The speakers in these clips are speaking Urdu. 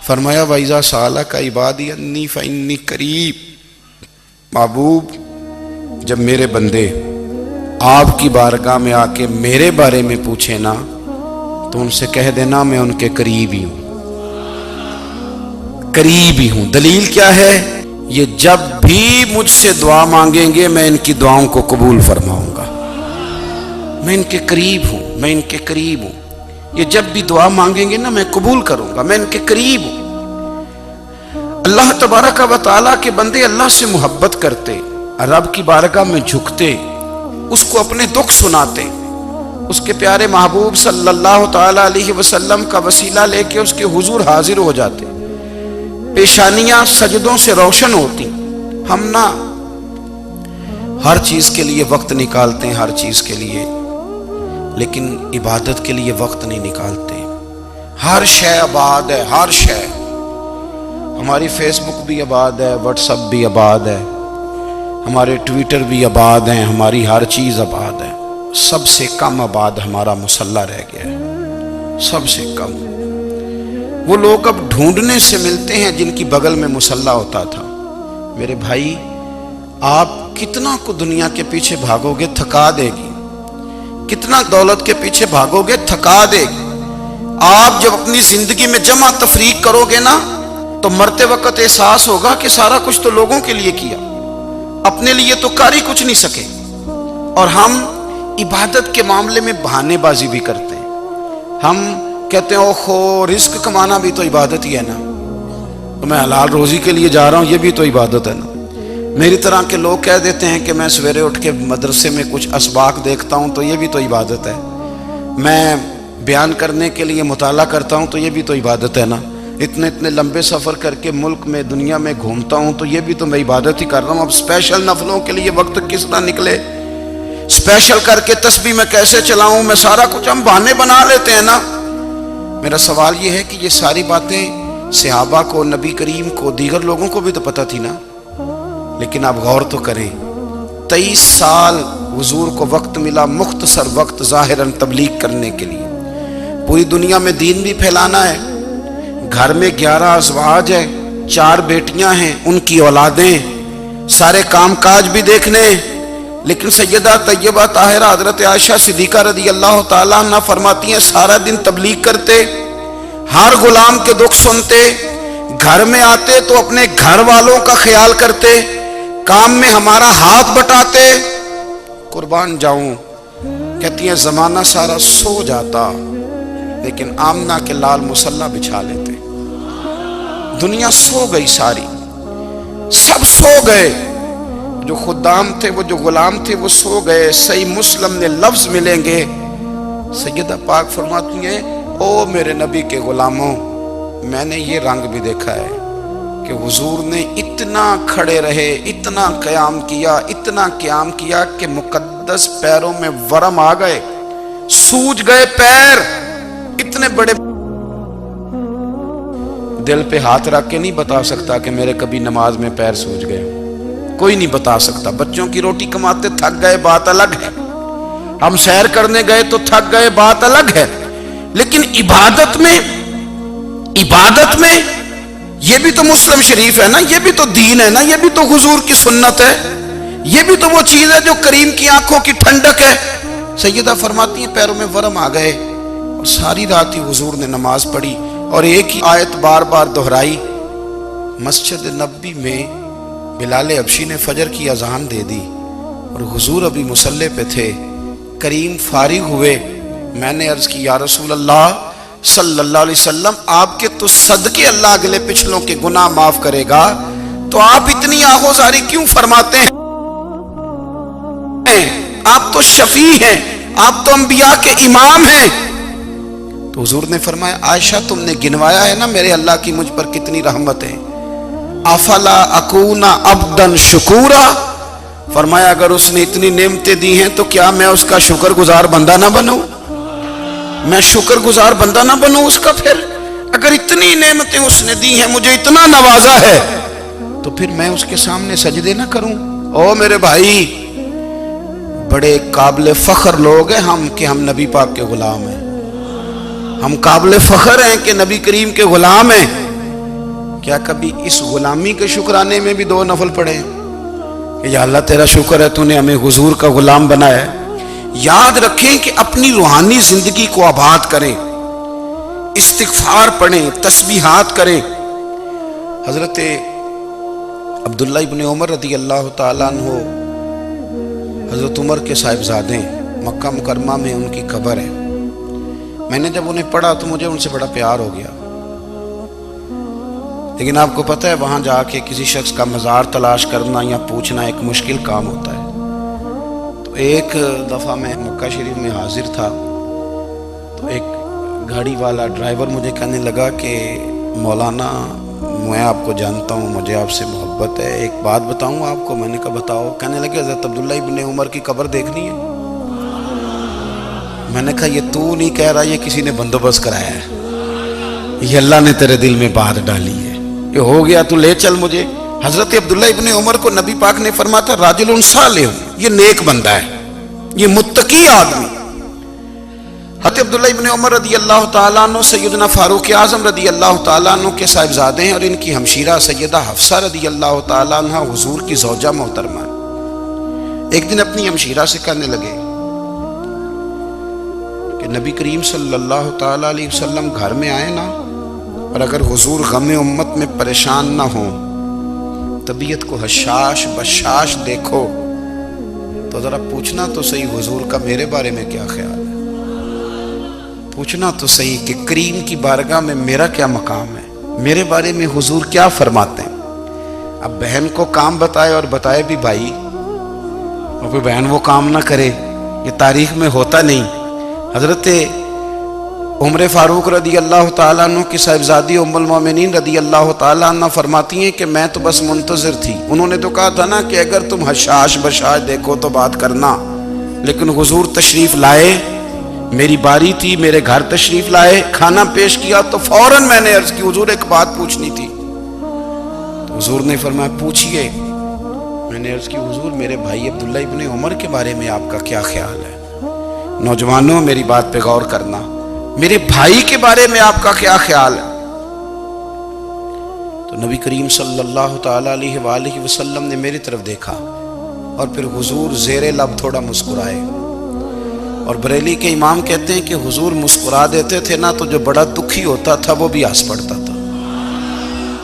فرمایا وَإِذَا سَأَلَكَ عِبَادِي أَنِّي فَإِنِّي قَرِيب، محبوب جب میرے بندے آپ کی بارگاہ میں آ کے میرے بارے میں پوچھیں نا تو ان سے کہہ دینا میں ان کے قریب ہی ہوں، قریب ہی ہوں۔ دلیل کیا ہے؟ یہ جب بھی مجھ سے دعا مانگیں گے میں ان کی دعاؤں کو قبول فرماؤں گا، میں ان کے قریب ہوں، میں ان کے قریب ہوں۔ یہ جب بھی دعا مانگیں گے نا میں قبول کروں گا، میں ان کے قریب ہوں۔ اللہ تبارک و تعالیٰ کے بندے اللہ سے محبت کرتے، رب کی بارگاہ میں جھکتے، اس کو اپنے دکھ سناتے، اس کے پیارے محبوب صلی اللہ تعالیٰ علیہ وسلم کا وسیلہ لے کے اس کے حضور حاضر ہو جاتے، پیشانیاں سجدوں سے روشن ہوتی۔ ہم نا ہر چیز کے لیے وقت نکالتے ہیں، ہر چیز کے لیے، لیکن عبادت کے لیے وقت نہیں نکالتے۔ ہر شے آباد ہے، ہر شے، ہماری فیس بک بھی آباد ہے، واٹس ایپ بھی آباد ہے، ہمارے ٹویٹر بھی آباد ہیں، ہماری ہر چیز آباد ہے۔ سب سے کم آباد ہمارا مصلی رہ گیا ہے، سب سے کم۔ وہ لوگ اب ڈھونڈنے سے ملتے ہیں جن کی بغل میں مصلی ہوتا تھا۔ میرے بھائی، آپ کتنا کو دنیا کے پیچھے بھاگو گے تھکا دے گی، کتنا دولت کے پیچھے بھاگو گے تھکا دے گی۔ آپ جب اپنی زندگی میں جمع تفریق کرو گے نا تو مرتے وقت احساس ہوگا کہ سارا کچھ تو لوگوں کے لیے کیا، اپنے لیے تو کر ہی کچھ نہیں سکے۔ اور ہم عبادت کے معاملے میں بہانے بازی بھی کرتے ہیں۔ ہم کہتے ہیں اوہو رزق کمانا بھی تو عبادت ہی ہے نا، تو میں حلال روزی کے لیے جا رہا ہوں، یہ بھی تو عبادت ہے نا۔ میری طرح کے لوگ کہہ دیتے ہیں کہ میں سویرے اٹھ کے مدرسے میں کچھ اسباق دیکھتا ہوں تو یہ بھی تو عبادت ہے، میں بیان کرنے کے لیے مطالعہ کرتا ہوں تو یہ بھی تو عبادت ہے نا، اتنے لمبے سفر کر کے ملک میں دنیا میں گھومتا ہوں تو یہ بھی تو میں عبادت ہی کر رہا ہوں۔ اب اسپیشل نفلوں کے لیے وقت کس طرح نکلے، اسپیشل کر کے تسبیح میں کیسے چلاؤں، میں سارا کچھ ہم بہانے بنا لیتے ہیں نا۔ میرا سوال یہ ہے کہ یہ ساری باتیں صحابہ کو، نبی کریم کو، دیگر لوگوں کو بھی تو پتہ تھی نا، لیکن آپ غور تو کریں 23 سال حضور کو وقت ملا، مختصر وقت ظاہراً تبلیغ کرنے کے لیے، پوری دنیا میں دین بھی پھیلانا ہے۔ گھر میں 11 ازواج ہیں، 4 بیٹیاں ہیں، ان کی اولادیں، سارے کام کاج بھی دیکھنے، لیکن سیدہ طیبہ طاہرہ حضرت عائشہ صدیقہ رضی اللہ تعالیٰ عنہ فرماتی ہیں سارا دن تبلیغ کرتے، ہر غلام کے دکھ سنتے، گھر میں آتے تو اپنے گھر والوں کا خیال کرتے، کام میں ہمارا ہاتھ بٹاتے۔ قربان جاؤں، کہتی ہیں زمانہ سارا سو جاتا لیکن آمنہ کے لال مصلی بچھا لیتے۔ دنیا سو گئی، ساری سب سو گئے، جو خدام تھے، وہ جو غلام تھے وہ سو گئے۔ صحیح مسلم میں لفظ ملیں گے، سیدہ پاک فرماتی ہیں او میرے نبی کے غلاموں، میں نے یہ رنگ بھی دیکھا ہے کہ حضور نے اتنا کھڑے رہے، اتنا قیام کیا، اتنا قیام کیا کہ مقدس پیروں میں ورم آ گئے، سوج گئے پیر، اتنے بڑے۔ دل پہ ہاتھ رکھ کے نہیں بتا سکتا کہ میرے کبھی نماز میں پیر سوج گئے، کوئی نہیں بتا سکتا۔ بچوں کی روٹی کماتے تھک گئے بات الگ ہے، ہم سیر کرنے گئے تو تھک گئے بات الگ ہے، لیکن عبادت میں یہ بھی تو مسلم شریف ہے نا، یہ بھی تو دین ہے نا، یہ بھی تو حضور کی سنت ہے، یہ بھی تو وہ چیز ہے جو کریم کی آنکھوں کی ٹھنڈک ہے۔ سیدہ فرماتی ہیں پیروں میں ورم آ گئے، اور ساری رات ہی حضور نے نماز پڑھی اور ایک ہی آیت بار بار دہرائی۔ مسجد نبوی میں بلال حبشی نے فجر کی اذان دے دی اور حضور ابھی مصلی پہ تھے، کریم فارغ ہوئے، میں نے عرض کی یا رسول اللہ صلی اللہ علیہ وسلم، آپ کے تو صدقے اللہ اگلے پچھلوں کے گناہ معاف کرے گا، تو آپ اتنی آہوزاری کیوں فرماتے ہیں؟ آپ تو شفیع ہیں، آپ تو انبیاء کے امام ہیں۔ تو حضور نے فرمایا عائشہ تم نے گنوایا ہے نا میرے اللہ کی مجھ پر کتنی رحمت ہے، افلا اکون عبدا شکورا، فرمایا اگر اس نے اتنی نعمتیں دی ہیں تو کیا میں اس کا شکر گزار بندہ نہ بنوں، میں شکر گزار بندہ نہ بنوں اس کا؟ پھر اگر اتنی نعمتیں اس نے دی ہیں، مجھے اتنا نوازا ہے، تو پھر میں اس کے سامنے سجدے نہ کروں؟ او میرے بھائی، بڑے قابل فخر لوگ ہیں ہم کہ ہم نبی پاک کے غلام ہیں، ہم قابل فخر ہیں کہ نبی کریم کے غلام ہیں، کیا کبھی اس غلامی کے شکرانے میں بھی 2 نفل پڑھے کہ یا اللہ تیرا شکر ہے تو نے ہمیں حضور کا غلام بنایا ہے؟ یاد رکھیں کہ اپنی روحانی زندگی کو آباد کریں، استغفار پڑھیں، تسبیحات کریں۔ حضرت عبداللہ ابن عمر رضی اللہ تعالیٰ عنہ حضرت عمر کے صاحبزادے، مکہ مکرمہ میں ان کی قبر ہے۔ میں نے جب انہیں پڑھا تو مجھے ان سے بڑا پیار ہو گیا، لیکن آپ کو پتہ ہے وہاں جا کے کسی شخص کا مزار تلاش کرنا یا پوچھنا ایک مشکل کام ہوتا ہے۔ تو ایک دفعہ میں مکہ شریف میں حاضر تھا تو ایک گاڑی والا ڈرائیور مجھے کہنے لگا کہ مولانا میں آپ کو جانتا ہوں، مجھے آپ سے محبت ہے، ایک بات بتاؤں آپ کو؟ میں نے کہا بتاؤ۔ کہنے لگے حضرت عبداللہ ابن عمر کی قبر دیکھنی ہے۔ میں نے کہا یہ تو نہیں کہہ رہا، یہ کسی نے بندوبست کرایا ہے، یہ اللہ نے تیرے دل میں بات ڈالی ہے، یہ ہو گیا تو لے چل مجھے۔ حضرت عبداللہ ابن عمر کو نبی پاک نے فرمایا تھا راجل صالح، یہ نیک بندہ ہے، یہ متقی آدمی۔ حضرت عبداللہ ابن عمر رضی اللہ تعالیٰ عنہ سیدنا فاروق اعظم رضی اللہ تعالیٰ عنہ کے صاحبزادے ہیں، اور ان کی ہمشیرہ سیدہ حفصہ رضی اللہ تعالیٰ عنہ حضور کی زوجہ محترمہ۔ ایک دن اپنی ہمشیرہ سے کہنے لگے کہ نبی کریم صلی اللہ تعالیٰ علیہ وسلم گھر میں آئے نا، اور اگر حضور غم امت میں پریشان نہ ہوں، طبیعت کو حشاش بشاش دیکھو تو ذرا پوچھنا تو صحیح حضور کا میرے بارے میں کیا خیال ہے، پوچھنا تو صحیح کہ کریم کی بارگاہ میں میرا کیا مقام ہے، میرے بارے میں حضور کیا فرماتے ہیں۔ اب بہن کو کام بتائے اور بتائے بھی بھائی، اور کوئی بہن وہ کام نہ کرے، یہ تاریخ میں ہوتا نہیں۔ حضرت عمر فاروق رضی اللہ تعالیٰ عنہ کی صاحبزادی ام المومنین رضی اللہ تعالیٰ عنہ فرماتی ہیں کہ میں تو بس منتظر تھی، انہوں نے تو کہا تھا نا کہ اگر تم حشاش بشاش دیکھو تو بات کرنا، لیکن حضور تشریف لائے، میری باری تھی، میرے گھر تشریف لائے، کھانا پیش کیا تو فوراً میں نے عرض کی حضور ایک بات پوچھنی تھی۔ تو حضور نے فرمایا پوچھئے۔ میں نے عرض کی حضور میرے بھائی عبداللہ ابن عمر کے بارے میں آپ کا کیا خیال ہے؟ نوجوانوں میری بات پہ غور کرنا، میرے بھائی کے بارے میں آپ کا کیا خیال ہے؟ تو نبی کریم صلی اللہ تعالیٰ علیہ وآلہ وسلم نے میری طرف دیکھا اور پھر حضور زیر لب تھوڑا مسکرائے، اور بریلی کے امام کہتے ہیں کہ حضور مسکرا دیتے تھے نا تو جو بڑا دکھی ہوتا تھا وہ بھی ہنس پڑتا تھا۔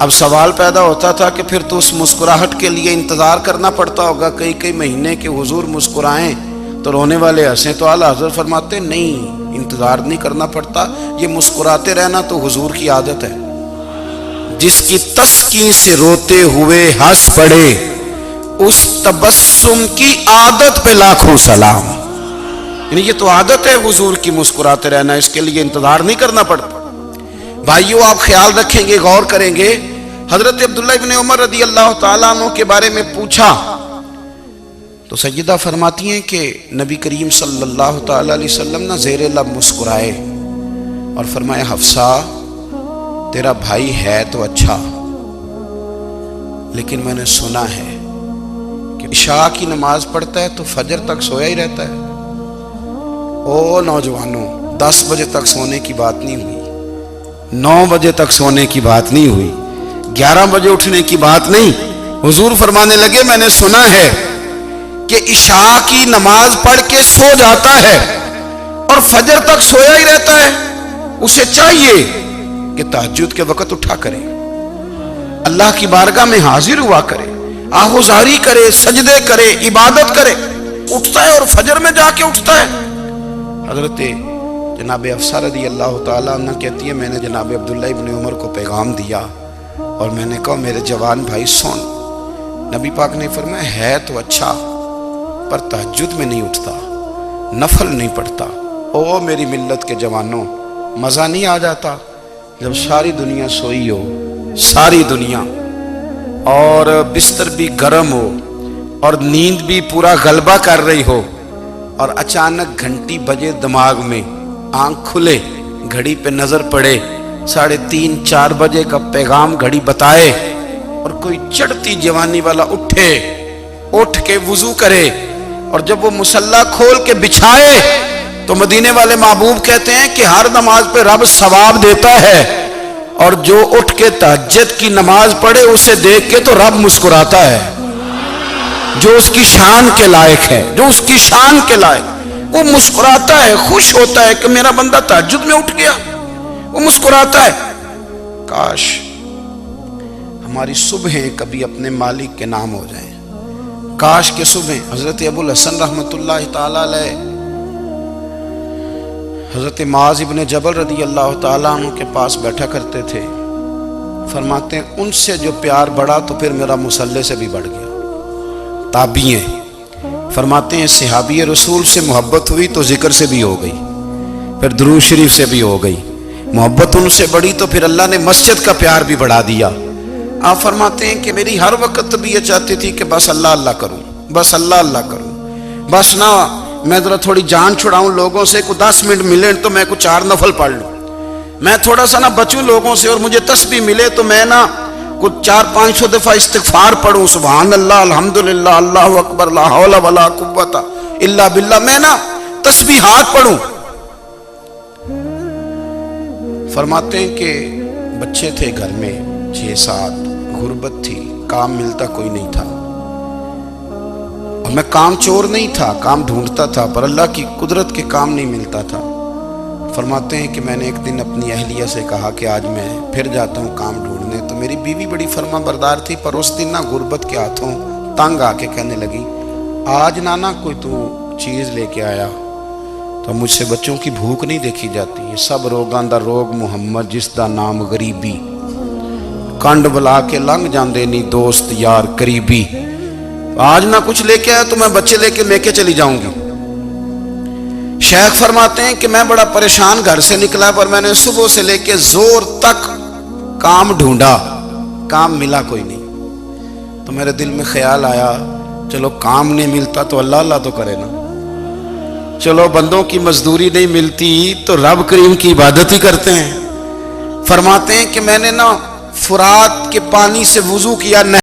اب سوال پیدا ہوتا تھا کہ پھر تو اس مسکراہٹ کے لیے انتظار کرنا پڑتا ہوگا کئی مہینے کہ حضور مسکرائیں تو رونے والے ہنسیں، تو اعلیٰ حضرت فرماتے نہیں، انتظار نہیں کرنا پڑتا، یہ مسکراتے رہنا تو حضور کی عادت ہے۔ جس کی تسکین سے روتے ہوئے ہنس پڑے اس تبسم کی عادت پہ لاکھوں سلام۔ یعنی یہ تو عادت ہے حضور کی مسکراتے رہنا، اس کے لیے انتظار نہیں کرنا پڑتا۔ بھائیو آپ خیال رکھیں گے، غور کریں گے، حضرت عبداللہ ابن عمر رضی اللہ تعالیٰ عنہ کے بارے میں پوچھا تو سیدہ فرماتی ہیں کہ نبی کریم صلی اللہ تعالیٰ علیہ وسلم نہ زیر لب مسکرائے اور فرمایا حفصہ تیرا بھائی ہے تو اچھا، لیکن میں نے سنا ہے کہ عشاء کی نماز پڑھتا ہے تو فجر تک سویا ہی رہتا ہے۔ او نوجوانوں، 10 بجے تک سونے کی بات نہیں ہوئی، 9 بجے تک سونے کی بات نہیں ہوئی، 11 بجے اٹھنے کی بات نہیں۔ حضور فرمانے لگے میں نے سنا ہے کہ عشاء کی نماز پڑھ کے سو جاتا ہے اور فجر تک سویا ہی رہتا ہے، اسے چاہیے کہ تہجد کے وقت اٹھا کرے، اللہ کی بارگاہ میں حاضر ہوا کرے، آہوزاری کرے، سجدے کرے، عبادت کرے، اٹھتا ہے اور فجر میں جا کے اٹھتا ہے۔ حضرت جناب حفصہ رضی اللہ تعالیٰ عنہ کہتی ہے میں نے جناب عبداللہ ابن عمر کو پیغام دیا اور میں نے کہا میرے جوان بھائی سن۔ نبی پاک نے فرمایا ہے تو اچھا پر تہجد میں نہیں اٹھتا، نفل نہیں پڑھتا۔ او میری ملت کے جوانوں، مزہ نہیں آ جاتا جب ساری دنیا سوئی ہو، ساری دنیا، اور بستر بھی گرم ہو اور نیند بھی پورا غلبہ کر رہی ہو، اور اچانک گھنٹی بجے دماغ میں، آنکھ کھلے، گھڑی پہ نظر پڑے، 3:30 4 بجے کا پیغام گھڑی بتائے، اور کوئی چڑھتی جوانی والا اٹھ کے وضو کرے، اور جب وہ مصلی کھول کے بچھائے تو مدینے والے محبوب کہتے ہیں کہ ہر نماز پہ رب ثواب دیتا ہے، اور جو اٹھ کے تہجد کی نماز پڑھے اسے دیکھ کے تو رب مسکراتا ہے، جو اس کی شان کے لائق ہے، جو اس کی شان کے لائق، وہ مسکراتا ہے، خوش ہوتا ہے کہ میرا بندہ تہجد میں اٹھ گیا، وہ مسکراتا ہے۔ کاش ہماری صبحیں کبھی اپنے مالک کے نام ہو جائیں، کاش کے صبح۔ حضرت ابو الحسن رحمۃ اللہ تعالی علیہ حضرت معاذ ابن جبل رضی اللہ تعالیٰ عنہ کے پاس بیٹھا کرتے تھے، فرماتے ہیں ان سے جو پیار بڑھا تو پھر میرا مصلی سے بھی بڑھ گیا۔ تابعی ہیں، فرماتے ہیں صحابی رسول سے محبت ہوئی تو ذکر سے بھی ہو گئی، پھر درود شریف سے بھی ہو گئی، محبت ان سے بڑھی تو پھر اللہ نے مسجد کا پیار بھی بڑھا دیا۔ آپ فرماتے ہیں کہ میری ہر وقت بھی یہ چاہتی تھی کہ بس اللہ اللہ کروں، بس اللہ اللہ کروں، بس نہ میں ذرا تھوڑی جان چھڑاؤں لوگوں سے، کو 10 منٹ ملے تو میں کچھ 4 نفل پڑھ لوں، میں تھوڑا سا نہ بچوں لوگوں سے، اور مجھے تسبیح ملے تو میں نہ کچھ 400-500 دفعہ استغفار پڑھوں، سبحان اللہ، الحمدللہ، اللہ اکبر، لا حول ولا قوت الا باللہ، میں نہ تسبیحات پڑھوں۔ فرماتے ہیں کہ بچے تھے گھر میں 6-7، غربت تھی، کام ملتا کوئی نہیں تھا، اور میں کام چور نہیں تھا، کام ڈھونڈتا تھا، پر اللہ کی قدرت کے کام نہیں ملتا تھا۔ فرماتے ہیں کہ میں نے ایک دن اپنی اہلیہ سے کہا کہ آج میں پھر جاتا ہوں کام ڈھونڈنے، تو میری بیوی بڑی فرما بردار تھی، پر اس دن نہ غربت کے ہاتھوں تنگ آ کے کہنے لگی آج نانا کوئی تو چیز لے کے آیا، تو مجھ سے بچوں کی بھوک نہیں دیکھی جاتی، یہ سب روگاں دا روگ محمد جس دا نام غریبی، کنڈ بلا کے لنگ جاندے نہیں دوست یار قریبی، آج نہ کچھ لے کے آیا تو میں بچے لے کے میکے چلی جاؤں گی۔ شیخ فرماتے ہیں کہ میں بڑا پریشان گھر سے نکلا، پر میں نے صبح سے لے کے زور تک کام ڈھونڈا، کام ملا کوئی نہیں، تو میرے دل میں خیال آیا چلو کام نہیں ملتا تو اللہ اللہ تو کرے نا، چلو بندوں کی مزدوری نہیں ملتی تو رب کریم کی عبادت ہی کرتے ہیں۔ فرماتے ہیں کہ میں نے نا فرات کے پانی سے وضو کیا،